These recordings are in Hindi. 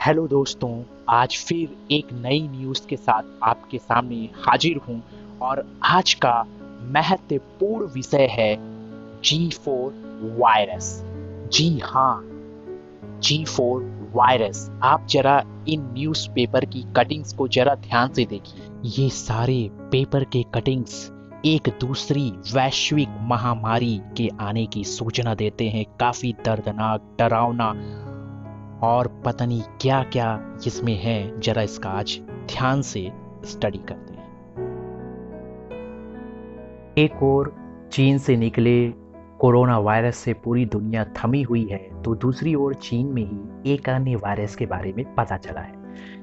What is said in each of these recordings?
हेलो दोस्तों, आज फिर एक नई न्यूज़ के साथ आपके सामने हाजिर हूँ और आज का महत्वपूर्ण विषय है G4 वायरस। जी हाँ, G4 वायरस। आप जरा इन न्यूज़पेपर की कटिंग्स को जरा ध्यान से देखिए। ये सारे पेपर के कटिंग्स एक दूसरी वैश्विक महामारी के आने की सूचना देते हैं। काफी दर्दनाक, डरावना और पता नहीं क्या क्या इसमें है। जरा इसका आज ध्यान से स्टडी करते हैं। एक और चीन से निकले कोरोना वायरस से पूरी दुनिया थमी हुई है, तो दूसरी ओर चीन में ही एक अन्य वायरस के बारे में पता चला है,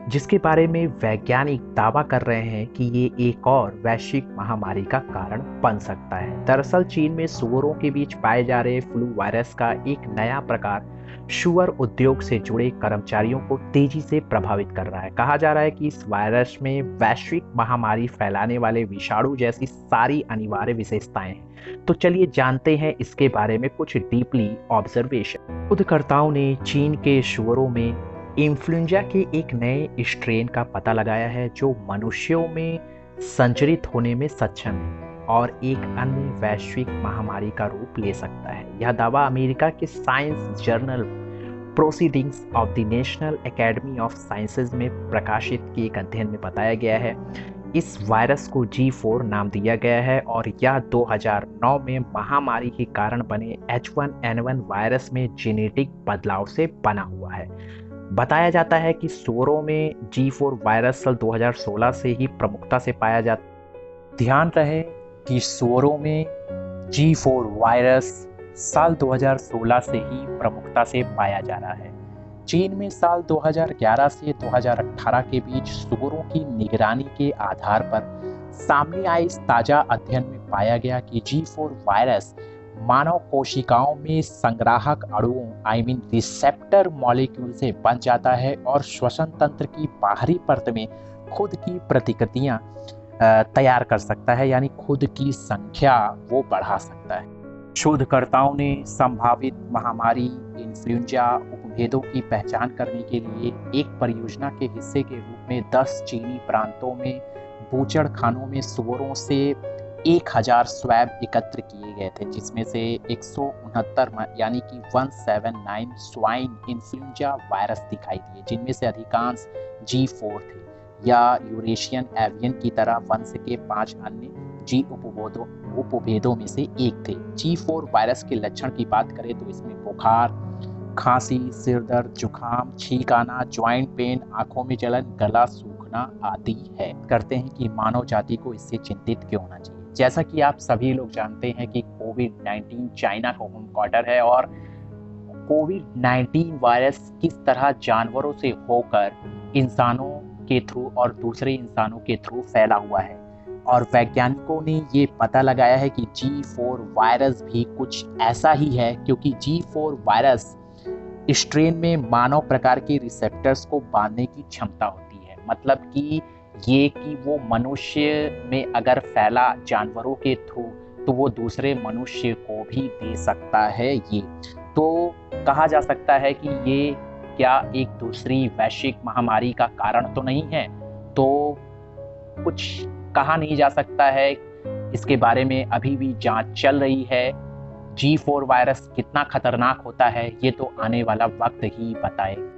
जिसके बारे में वैज्ञानिक दावा कर रहे हैं कि ये एक और वैश्विक महामारी का कारण बन सकता है। दरअसल चीन में सुअरों के बीच पाए जा रहे फ्लू वायरस का एक नया प्रकार सुअर उद्योग से जुड़े कर्मचारियों को तेजी से प्रभावित कर रहा है। कहा जा रहा है कि इस वायरस में वैश्विक महामारी फैलाने वाले विषाणु जैसी सारी अनिवार्य विशेषताएं हैं। तो चलिए जानते हैं इसके बारे में कुछ डीपली ऑब्जर्वेशन। शोधकर्ताओं ने चीन के सुअरों में इन्फ्लुएंजा के एक नए स्ट्रेन का पता लगाया है जो मनुष्यों में संचरित होने में सक्षम है और एक अन्य वैश्विक महामारी का रूप ले सकता है। यह दावा अमेरिका के science journal proceedings of the national academy of sciences में प्रकाशित के एक अध्ययन में बताया गया है। इस वायरस को G4 नाम दिया गया है और यह 2009 में महामारी के कारण बने H1N1 वायरस में जेनेटिक बदलाव से बना हुआ है। बताया जाता है कि सुअरों में G4 वायरस साल 2016 से ही प्रमुखता से पाया जाता। ध्यान रहे कि सुअरों में G4 वायरस साल 2016 से ही प्रमुखता से पाया जा रहा है। चीन में साल 2011 से 2018 के बीच सुअरों की निगरानी के आधार पर सामने आए इस ताजा अध्ययन में पाया गया कि G4 वायरस मानव कोशिकाओं में संग्राहक अणुओं रिसेप्टर मॉलिक्यूल से बन जाता है और श्वसन तंत्र की बाहरी परत में खुद की प्रतिकृतियां तैयार कर सकता है, यानी खुद की संख्या वो बढ़ा सकता है। शोधकर्ताओं ने संभावित महामारी इन्फ्लुएंजा उपभेदों की पहचान करने के लिए एक परियोजना के हिस्से के रूप में 10 चीनी प्रांतों में बूचड़खानों में सुअरों से 1000 स्वैब एकत्र किए गए थे, जिसमें से 169 यानी कि 179 स्वाइन इन्फ्लुएंजा वायरस दिखाई दिए, जिनमें से अधिकांश G4 थे या यूरेशियन एवियन की तरह वंश के 5 अन्य G उपभेदों में से एक थे। G4 वायरस के लक्षण की बात करें तो इसमें बुखार, खांसी, सिर दर्द, जुकाम, छींक आना, ज्वाइंट पेन, आंखों में जलन, गला सूखना आदि है। करते हैं कि मानव जाति को इससे चिंतित क्यों होना चाहिए। जैसा कि आप सभी लोग जानते हैं कि कोविड-19 चाइना का होम क्वार्टर है और कोविड-19 वायरस किस तरह जानवरों से होकर इंसानों के थ्रू और दूसरे इंसानों के थ्रू फैला हुआ है। और वैज्ञानिकों ने ये पता लगाया है कि G4 वायरस भी कुछ ऐसा ही है, क्योंकि G4 वायरस स्ट्रेन में मानव प्रकार के रिसेप्टर्स को बांधने की क्षमता होती है। मतलब कि ये कि वो मनुष्य में अगर फैला जानवरों के थ्रू तो वो दूसरे मनुष्य को भी दे सकता है। ये तो कहा जा सकता है कि ये क्या एक दूसरी वैश्विक महामारी का कारण तो नहीं है, तो कुछ कहा नहीं जा सकता है। इसके बारे में अभी भी जांच चल रही है। G4 वायरस कितना खतरनाक होता है ये तो आने वाला वक्त ही बताएगा।